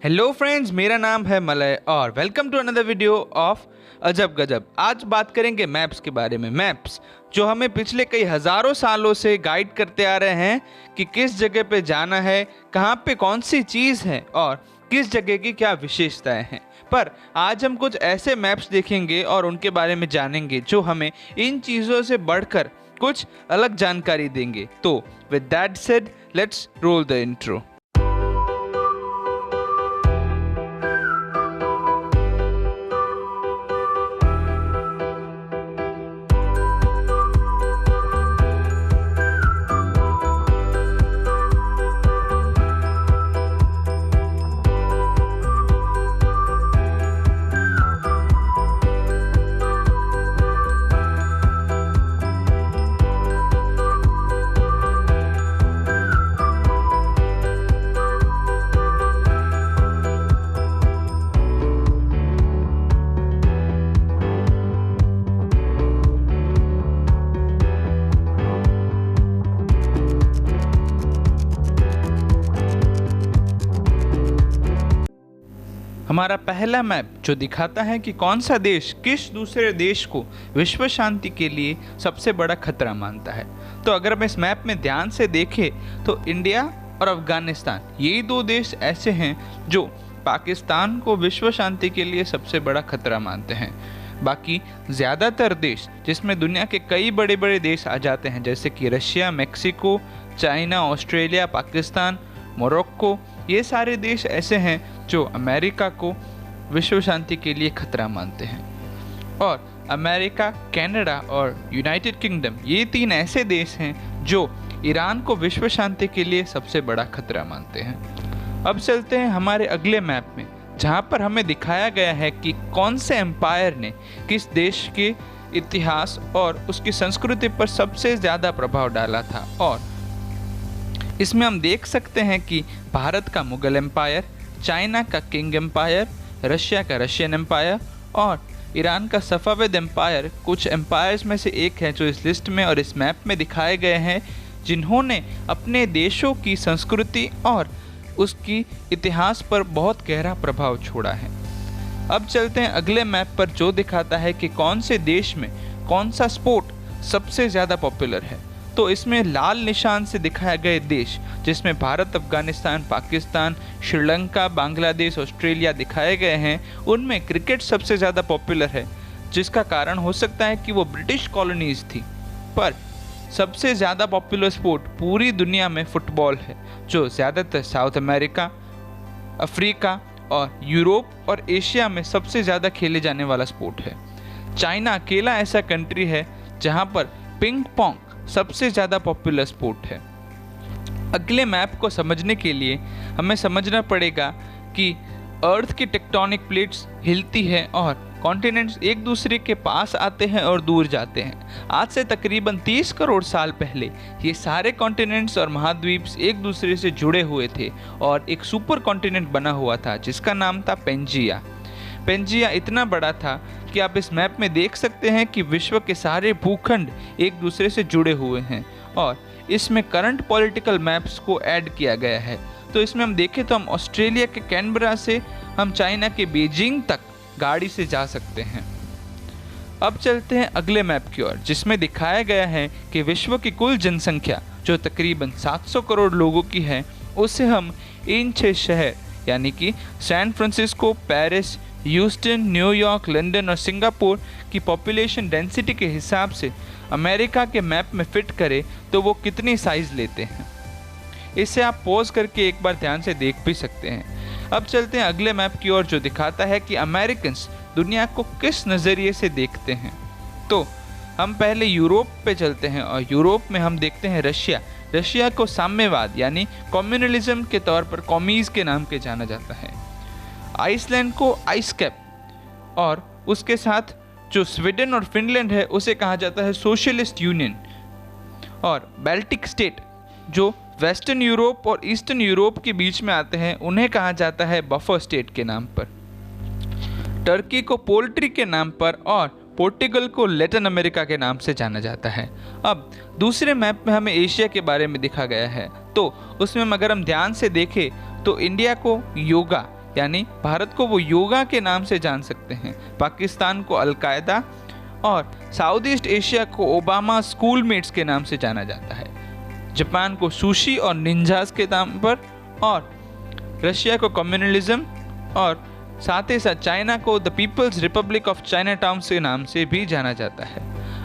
Hello friends, मेरा नाम है मलय और welcome to another video of Ajab Gajab. आज बात करेंगे मैप्स के बारे में। मैप्स जो हमें पिछले कई हज़ारों सालों से गाइड करते आ रहे हैं कि किस जगह पे जाना है, कहाँ पे कौन सी चीज़ है और किस जगह की क्या विशेषताएं हैं। पर आज हम कुछ ऐसे मैप्स देखेंगे और उनके बारे में जानेंगे जो हमें इन चीज़ों से बढ़कर कुछ अलग जानकारी देंगे। तो with that said, let's roll the intro. हमारा पहला मैप जो दिखाता है कि कौन सा देश किस दूसरे देश को विश्व शांति के लिए सबसे बड़ा खतरा मानता है। तो अगर हम इस मैप में ध्यान से देखें तो इंडिया और अफगानिस्तान, यही दो देश ऐसे हैं जो पाकिस्तान को विश्व शांति के लिए सबसे बड़ा खतरा मानते हैं। बाकी ज़्यादातर देश जिसमें दुनिया के कई बड़े बड़े देश आ जाते हैं, जैसे कि Russia, Mexico, China, Australia, Pakistan, Morocco, ये सारे देश ऐसे हैं जो अमेरिका को विश्व शांति के लिए खतरा मानते हैं। और अमेरिका, कनाडा और यूनाइटेड किंगडम, ये तीन ऐसे देश हैं जो ईरान को विश्व शांति के लिए सबसे बड़ा खतरा मानते हैं। अब चलते हैं हमारे अगले मैप में, जहाँ पर हमें दिखाया गया है कि कौन से एम्पायर ने किस देश के इतिहास और उसकी संस्कृति पर सबसे ज़्यादा प्रभाव डाला था। और इसमें हम देख सकते हैं कि भारत का मुगल एम्पायर, चाइना का किंग एम्पायर, रशिया का रशियन एम्पायर और ईरान का सफ़ाविद एम्पायर कुछ एम्पायर्स में से एक है जो इस लिस्ट में और इस मैप में दिखाए गए हैं, जिन्होंने अपने देशों की संस्कृति और उसकी इतिहास पर बहुत गहरा प्रभाव छोड़ा है। अब चलते हैं अगले मैप पर जो दिखाता है कि कौन से देश में कौन सा स्पोर्ट सबसे ज़्यादा पॉपुलर है। तो इसमें लाल निशान से दिखाए गए देश, जिसमें भारत, अफगानिस्तान, पाकिस्तान, श्रीलंका, बांग्लादेश, ऑस्ट्रेलिया दिखाए गए हैं, उनमें क्रिकेट सबसे ज़्यादा पॉपुलर है, जिसका कारण हो सकता है कि वो ब्रिटिश कॉलोनीज थी। पर सबसे ज़्यादा पॉपुलर स्पोर्ट पूरी दुनिया में फुटबॉल है, जो ज़्यादातर साउथ अमेरिका, अफ्रीका और यूरोप और एशिया में सबसे ज़्यादा खेले जाने वाला स्पोर्ट है। चाइना अकेला ऐसा कंट्री है जहाँ पर पिंग पोंग सबसे ज़्यादा पॉपुलर स्पोर्ट है। अगले मैप को समझने के लिए हमें समझना पड़ेगा कि अर्थ की टेक्टोनिक प्लेट्स हिलती हैं और कॉन्टिनेंट्स एक दूसरे के पास आते हैं और दूर जाते हैं। आज से तकरीबन 30 करोड़ साल पहले ये सारे कॉन्टिनेंट्स और महाद्वीप एक दूसरे से जुड़े हुए थे और एक सुपर कॉन्टिनेंट बना हुआ था जिसका नाम था पेंजिया। पेंजिया इतना बड़ा था कि आप इस मैप में देख सकते हैं कि विश्व के सारे भूखंड एक दूसरे से जुड़े हुए हैं और इसमें करंट पॉलिटिकल मैप्स को ऐड किया गया है। तो इसमें हम देखें तो हम ऑस्ट्रेलिया के कैनबरा से हम चाइना के बीजिंग तक गाड़ी से जा सकते हैं। अब चलते हैं अगले मैप की ओर, जिसमें दिखाया गया है कि विश्व की कुल जनसंख्या जो तकरीबन 700 करोड़ लोगों की है, उसे हम इन 6 शहर यानी कि San Francisco, Paris, Houston, New York, London और सिंगापुर की पॉपुलेशन डेंसिटी के हिसाब से अमेरिका के मैप में फिट करें तो वो कितनी साइज़ लेते हैं। इसे आप पॉज करके एक बार ध्यान से देख भी सकते हैं। अब चलते हैं अगले मैप की ओर, जो दिखाता है कि अमेरिकन्स दुनिया को किस नज़रिए से देखते हैं। तो हम पहले यूरोप पे चलते हैं और यूरोप में हम देखते हैं रशिया को साम्यवाद यानी कम्युनलिज्म के तौर पर कॉमीज़ के नाम के जाना जाता है। आइसलैंड को आइसकैप और उसके साथ जो स्वीडन और फिनलैंड है उसे कहा जाता है सोशलिस्ट यूनियन। और बाल्टिक स्टेट जो वेस्टर्न यूरोप और ईस्टर्न यूरोप के बीच में आते हैं, उन्हें कहा जाता है बफर स्टेट के नाम पर। टर्की को पोल्ट्री के नाम पर और पोर्टुगल को लैटिन अमेरिका के नाम से जाना जाता है। अब दूसरे मैप में हमें एशिया के बारे में दिखा गया है, तो उसमें अगर हम ध्यान से देखें तो इंडिया को योगा यानी भारत को वो योगा के नाम से जान सकते हैं, पाकिस्तान को अलकायदा और साउथ ईस्ट एशिया को ओबामा स्कूलमेट्स के नाम से जाना जाता है, जापान को सुशी और निंजास के नाम पर, और रशिया को कम्युनलिज्म, और साथ ही साथ चाइना को the People's Republic of China town के नाम से भी जाना जाता है।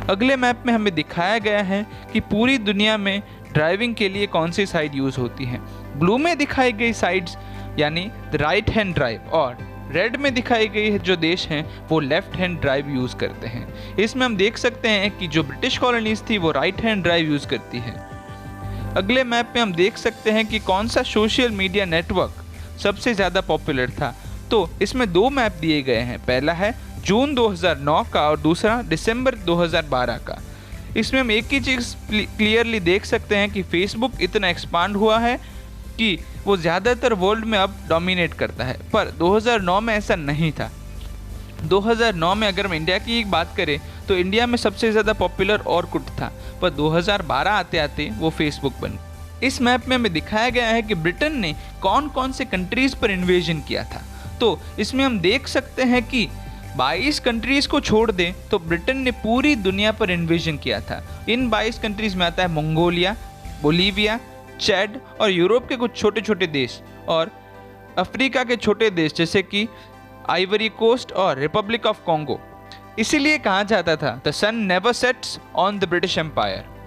अगले मैप में हमें दिखाया गया है कि पूरी दुनिया में ड्राइविंग के लिए कौन सी साइड यूज़ होती हैं। ब्लू में दिखाई गई साइड्स यानी द राइट हैंड ड्राइव, और रेड में दिखाई गई जो देश हैं वो लेफ्ट हैंड ड्राइव यूज़ करते हैं। इसमें हम देख सकते हैं कि जो ब्रिटिश कॉलोनीज थी वो राइट हैंड ड्राइव यूज़ करती है। अगले मैप में हम देख सकते हैं कि कौन सा सोशल मीडिया नेटवर्क सबसे ज़्यादा पॉपुलर था। तो इसमें दो मैप दिए गए हैं, पहला है जून 2009 का और दूसरा दिसंबर 2012 का। इसमें हम एक ही चीज़ क्लियरली देख सकते हैं कि फेसबुक इतना एक्सपांड हुआ है कि वो ज़्यादातर वर्ल्ड में अब डोमिनेट करता है, पर 2009 में ऐसा नहीं था। 2009 में अगर हम इंडिया की एक बात करें तो इंडिया में सबसे ज़्यादा पॉपुलर ऑरकुट था, पर 2012 आते आते वो फेसबुक बन गया। इस मैप में हमें दिखाया गया है कि ब्रिटेन ने कौन कौन से कंट्रीज़ पर इन्वेजन किया था। तो इसमें हम देख सकते हैं कि 22 कंट्रीज़ को छोड़ दें तो ब्रिटेन ने पूरी दुनिया पर इन्वेजन किया था। इन 22 कंट्रीज़ में आता है मंगोलिया, बोलीविया, चैड और यूरोप के कुछ छोटे छोटे देश और अफ्रीका के छोटे देश जैसे कि आइवरी कोस्ट और रिपब्लिक ऑफ कॉन्गो। इसीलिए कहा जाता था the sun never sets on the British Empire.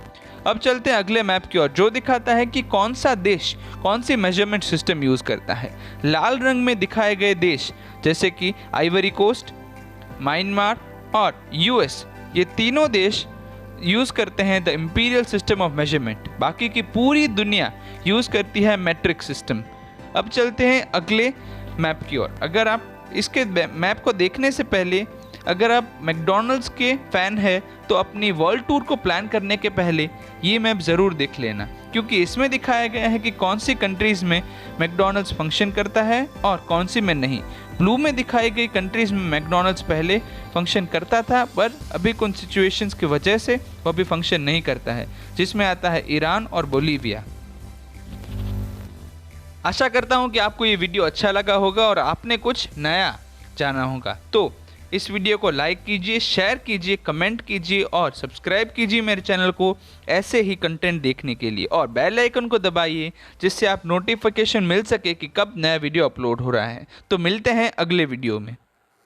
अब चलते हैं अगले मैप की ओर, जो दिखाता है कि कौन सा देश कौन सी मेजरमेंट सिस्टम यूज़ करता है। लाल रंग में दिखाए गए देश जैसे कि आइवरी कोस्ट, म्यांमार और यूएस, ये तीनों देश यूज़ करते हैं the imperial system of measurement. बाकी की पूरी दुनिया यूज़ करती है मैट्रिक सिस्टम। अब चलते हैं अगले मैप की ओर। अगर आप इसके मैप को देखने से पहले अगर आप मैकडॉनल्ड्स के फ़ैन हैं तो अपनी वर्ल्ड टूर को प्लान करने के पहले ये मैप ज़रूर देख लेना, क्योंकि इसमें दिखाया गया है कि कौन सी कंट्रीज़ में मैकडॉनल्ड्स फंक्शन करता है और कौन सी में नहीं। ब्लू में दिखाई गई कंट्रीज़ में मैकडॉनल्ड्स पहले फंक्शन करता था, पर अभी कुछ सिचुएशंस की वजह से वो अभी फंक्शन नहीं करता है, जिसमें आता है ईरान और बोलीविया। आशा करता हूँ कि आपको ये वीडियो अच्छा लगा होगा और आपने कुछ नया जाना होगा। तो इस वीडियो को लाइक कीजिए, शेयर कीजिए, कमेंट कीजिए और सब्सक्राइब कीजिए मेरे चैनल को ऐसे ही कंटेंट देखने के लिए, और बेल आइकन को दबाइए जिससे आप नोटिफिकेशन मिल सके कि कब नया वीडियो अपलोड हो रहा है। तो मिलते हैं अगले वीडियो में।